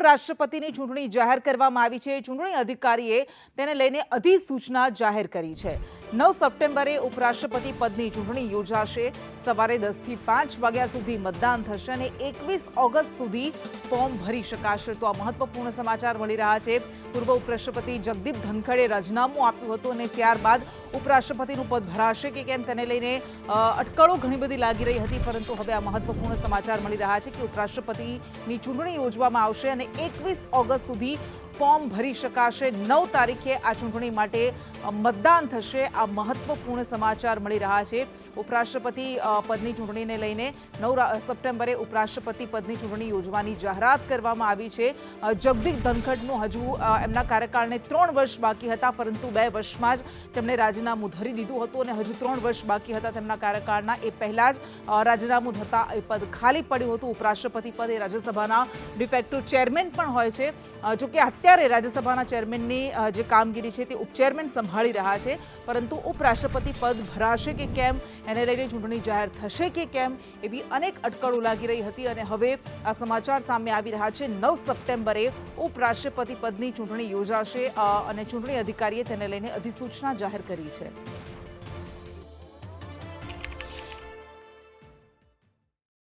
ઉપરાષ્ટ્રપતિની ચૂંટણી જાહેર કરવામાં આવી છે। ચૂંટણી અધિકારીએ તેને લઈને અધિસૂચના જાહેર કરી છે। 9 સપ્ટેમ્બરે ઉપરાષ્ટ્રપતિ પદની ચૂંટણી યોજાશે। સવારે 10 થી 5 વાગ્યા સુધી મતદાન થશે અને 21 ઓગસ્ટ સુધી ફોર્મ ભરી શકાશે। તો આ મહત્વપૂર્ણ સમાચાર મળી રહ્યા છે। પૂર્વ ઉપરાષ્ટ્રપતિ જગદીપ ધનખડે રાજીનામું આપ્યું હતું અને ત્યારબાદ ઉપરાષ્ટ્રપતિનું પદ ભરાશે કે કેમ તેને લઈને અટકળો ઘણી બધી લાગી રહી હતી, પરંતુ હવે આ મહત્વપૂર્ણ સમાચાર મળી રહ્યા છે કે ઉપરાષ્ટ્રપતિની ચૂંટણી યોજવામાં આવશે અને 21 ઓગસ્ટ સુધી ફોર્મ ભરી શકાશે। 9 તારીખે આ ચૂંટણી માટે મતદાન થશે। આ મહત્વપૂર્ણ સમાચાર મળી રહ્યા છે। ઉપરાષ્ટ્રપતિ પદની ચૂંટણીને લઈને 9 સપ્ટેમ્બરે ઉપરાષ્ટ્રપતિ પદની ચૂંટણી યોજવાની જાહેરાત કરવામાં આવી છે। જગદીપ ધનખડનું હજુ એમના કાર્યકાળને 3 વર્ષ બાકી હતા, પરંતુ 2 વર્ષમાં જ તેમણે રાજીનામું ધરી દીધું હતું અને હજુ 3 વર્ષ બાકી હતા તેમના કાર્યકાળના। એ પહેલા જ રાજીનામું ધરતા એ પદ ખાલી પડ્યું હતું। ઉપરાષ્ટ્રપતિ પદ એ રાજ્યસભાના ડિફેક્ટો ચેરમેન પણ હોય છે। જોકે અત્યારે રાજ્યસભાના ચેરમેનની જે કામગીરી છે તે ઉપચેરમેન સંભાળી રહ્યા છે, પરંતુ ઉપરાષ્ટ્રપતિ પદ ભરાશે કે કેમ, એને લઈને ચૂંટણી જાહેર થશે કે કેમ, એવી અનેક અટકળો લાગી રહી હતી અને હવે આ સમાચાર સામે આવી રહ્યા છે। 9 સપ્ટેમ્બરે ઉપરાષ્ટ્રપતિ પદની ચૂંટણી યોજાશે અને ચૂંટણી અધિકારીએ તેને લઈને અધિસૂચના જાહેર કરી છે।